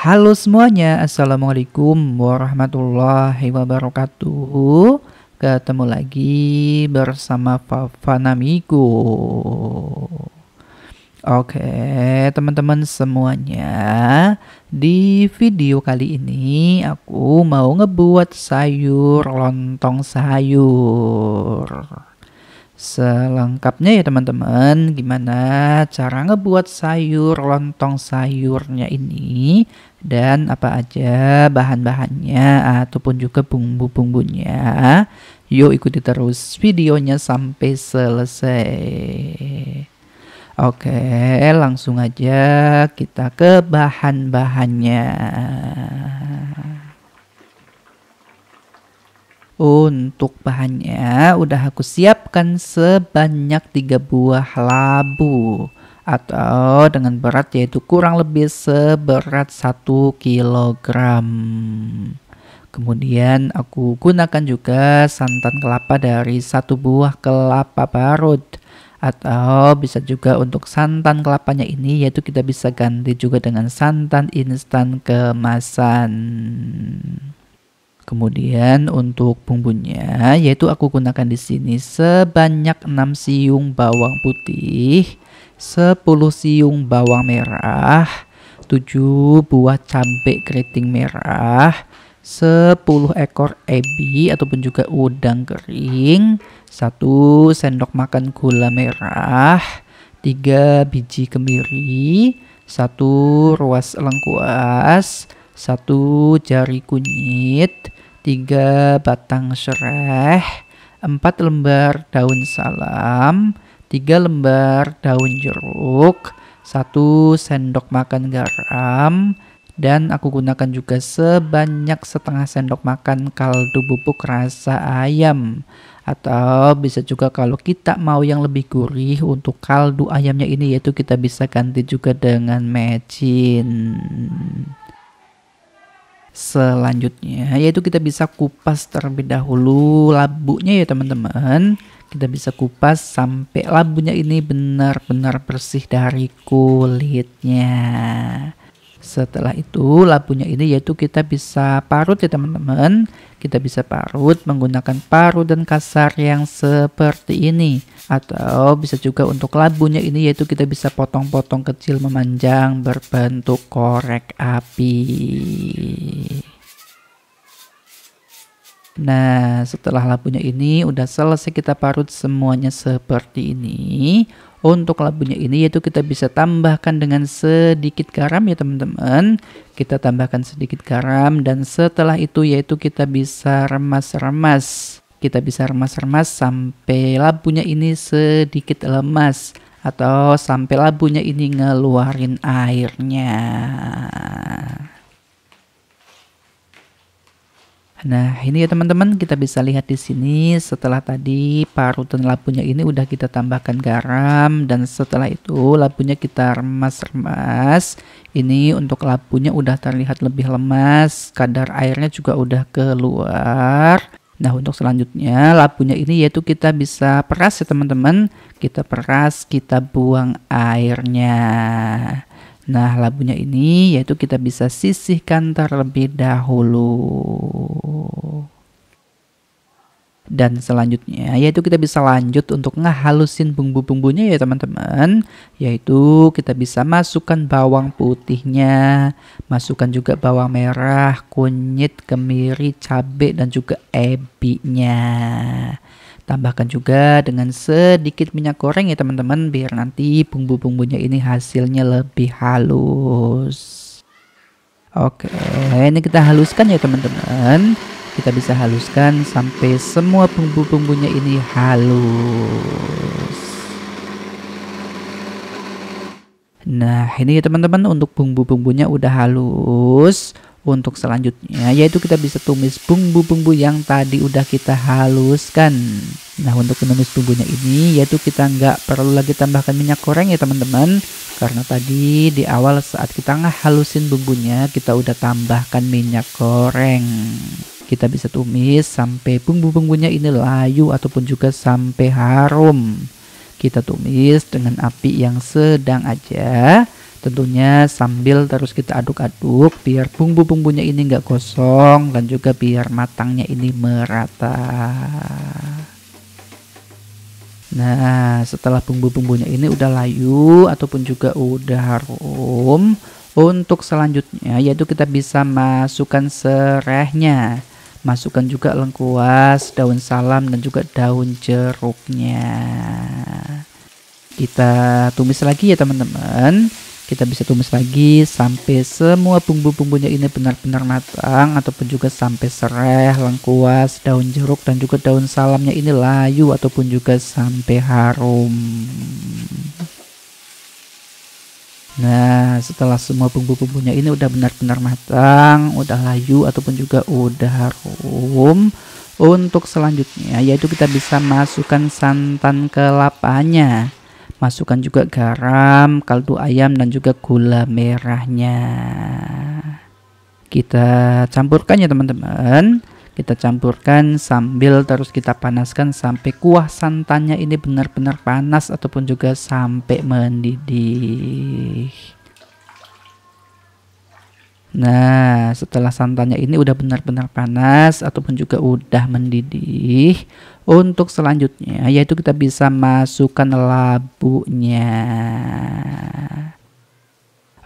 Halo semuanya, Assalamualaikum warahmatullahi wabarakatuh. Ketemu lagi bersama Fafanamigo. Oke, teman-teman semuanya, di video kali ini aku mau ngebuat sayur lontong sayur. Selengkapnya ya teman-teman, gimana cara ngebuat sayur lontong sayurnya ini dan apa aja bahan-bahannya ataupun juga bumbu-bumbunya. Yuk ikuti terus videonya sampai selesai. Oke, langsung aja kita ke bahan-bahannya. Untuk bahannya udah aku siapkan sebanyak 3 buah labu atau dengan berat yaitu kurang lebih seberat 1 kilogram. Kemudian aku gunakan juga santan kelapa dari 1 buah kelapa parut, atau bisa juga untuk santan kelapanya ini yaitu kita bisa ganti juga dengan santan instan kemasan. Kemudian untuk bumbunya yaitu aku gunakan di sini sebanyak 6 siung bawang putih, 10 siung bawang merah, 7 buah cabai keriting merah, 10 ekor ebi ataupun juga udang kering, 1 sendok makan gula merah, 3 biji kemiri, 1 ruas lengkuas, 1 jari kunyit, 3 batang serai, 4 lembar daun salam, 3 lembar daun jeruk, 1 sendok makan garam, dan aku gunakan juga sebanyak setengah sendok makan kaldu bubuk rasa ayam. Atau bisa juga kalau kita mau yang lebih gurih untuk kaldu ayamnya ini yaitu kita bisa ganti juga dengan mecin. Selanjutnya yaitu kita bisa kupas terlebih dahulu labunya ya teman-teman. Kita bisa kupas sampai labunya ini benar-benar bersih dari kulitnya. Setelah itu labunya ini yaitu kita bisa parut ya teman-teman. Kita bisa parut menggunakan parutan kasar yang seperti ini. Atau bisa juga untuk labunya ini yaitu kita bisa potong-potong kecil memanjang berbentuk korek api. Nah, setelah labunya ini udah selesai kita parut semuanya seperti ini. Untuk labunya ini yaitu kita bisa tambahkan dengan sedikit garam ya teman-teman. Kita tambahkan sedikit garam dan setelah itu yaitu kita bisa remas-remas. Kita bisa remas-remas sampai labunya ini sedikit lemas atau sampai labunya ini ngeluarin airnya. Nah, ini ya teman-teman, kita bisa lihat di sini setelah tadi parutan labunya ini udah kita tambahkan garam dan setelah itu labunya kita remas-remas. Ini untuk labunya udah terlihat lebih lemas, kadar airnya juga udah keluar. Nah, untuk selanjutnya labunya ini yaitu kita bisa peras ya teman-teman. Kita peras, kita buang airnya. Nah, labunya ini yaitu kita bisa sisihkan terlebih dahulu. Dan selanjutnya yaitu kita bisa lanjut untuk ngehalusin bumbu-bumbunya ya teman-teman. Yaitu kita bisa masukkan bawang putihnya, masukkan juga bawang merah, kunyit, kemiri, cabai dan juga ebinya. Tambahkan juga dengan sedikit minyak goreng ya teman-teman biar nanti bumbu-bumbunya ini hasilnya lebih halus. Oke, ini kita haluskan ya teman-teman. Kita bisa haluskan sampai semua bumbu-bumbunya ini halus. Nah, ini ya teman-teman untuk bumbu-bumbunya udah halus. Untuk selanjutnya yaitu kita bisa tumis bumbu-bumbu yang tadi udah kita haluskan. Nah, untuk menumis bumbunya ini yaitu kita nggak perlu lagi tambahkan minyak goreng ya teman-teman. Karena tadi di awal saat kita ngehalusin bumbunya kita udah tambahkan minyak goreng. Kita bisa tumis sampai bumbu-bumbunya ini layu ataupun juga sampai harum. Kita tumis dengan api yang sedang aja. Tentunya sambil terus kita aduk-aduk biar bumbu-bumbunya ini nggak gosong dan juga biar matangnya ini merata. Nah, setelah bumbu-bumbunya ini udah layu ataupun juga udah harum, untuk selanjutnya yaitu kita bisa masukkan serehnya. Masukkan juga lengkuas, daun salam dan juga daun jeruknya. Kita tumis lagi ya teman-teman. Kita bisa tumis lagi sampai semua bumbu-bumbunya ini benar-benar matang ataupun juga sampai serai, lengkuas, daun jeruk dan juga daun salamnya ini layu ataupun juga sampai harum. Nah, setelah semua bumbu-bumbunya ini udah benar-benar matang, udah layu ataupun juga udah harum, untuk selanjutnya yaitu kita bisa masukkan santan kelapanya. Masukkan juga garam, kaldu ayam dan juga gula merahnya. Kita campurkan ya teman-teman. Kita campurkan sambil terus kita panaskan sampai kuah santannya ini benar-benar panas ataupun juga sampai mendidih. Nah, setelah santannya ini udah benar-benar panas ataupun juga udah mendidih, untuk selanjutnya yaitu kita bisa masukkan labunya.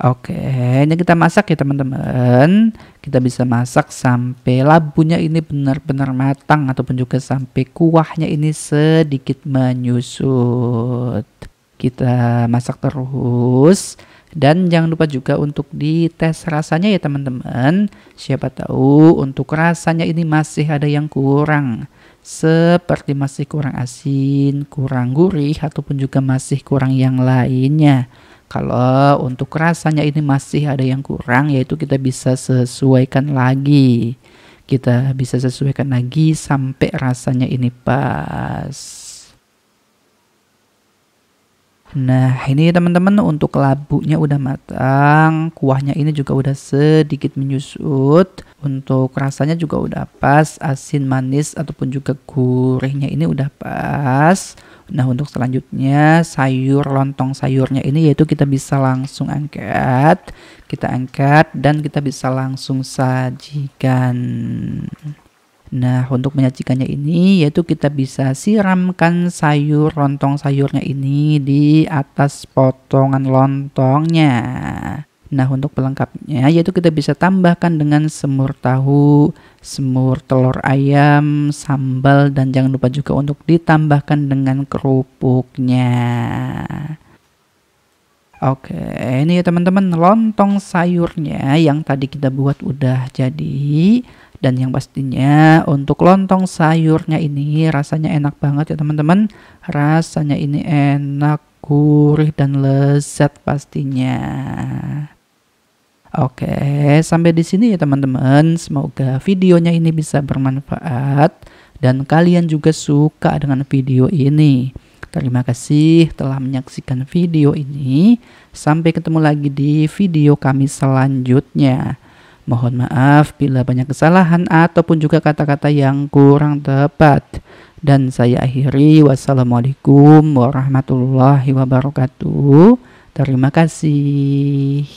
Oke, ini kita masak ya teman-teman. Kita bisa masak sampai labunya ini benar-benar matang ataupun juga sampai kuahnya ini sedikit menyusut. Kita masak terus. Dan jangan lupa juga untuk dites rasanya ya teman-teman. Siapa tahu untuk rasanya ini masih ada yang kurang. Seperti masih kurang asin, kurang gurih, ataupun juga masih kurang yang lainnya. Kalau untuk rasanya ini masih ada yang kurang, yaitu kita bisa sesuaikan lagi. Kita bisa sesuaikan lagi sampai rasanya ini pas. Nah, ini teman-teman untuk labunya udah matang, kuahnya ini juga udah sedikit menyusut. Untuk rasanya juga udah pas, asin, manis ataupun juga gurihnya ini udah pas. Nah, untuk selanjutnya sayur lontong sayurnya ini yaitu kita bisa langsung angkat. Kita angkat dan kita bisa langsung sajikan. Nah, untuk menyajikannya ini yaitu kita bisa siramkan sayur lontong sayurnya ini di atas potongan lontongnya. Nah, untuk pelengkapnya yaitu kita bisa tambahkan dengan semur tahu, semur telur ayam, sambal dan jangan lupa juga untuk ditambahkan dengan kerupuknya. Oke, ini ya teman-teman lontong sayurnya yang tadi kita buat udah jadi. Dan yang pastinya untuk lontong sayurnya ini rasanya enak banget ya teman-teman. Rasanya ini enak, gurih dan lezat pastinya. Oke, sampai di sini ya teman-teman. Semoga videonya ini bisa bermanfaat dan kalian juga suka dengan video ini. Terima kasih telah menyaksikan video ini. Sampai ketemu lagi di video kami selanjutnya. Mohon maaf bila banyak kesalahan ataupun juga kata-kata yang kurang tepat. Dan saya akhiri, wassalamualaikum warahmatullahi wabarakatuh. Terima kasih.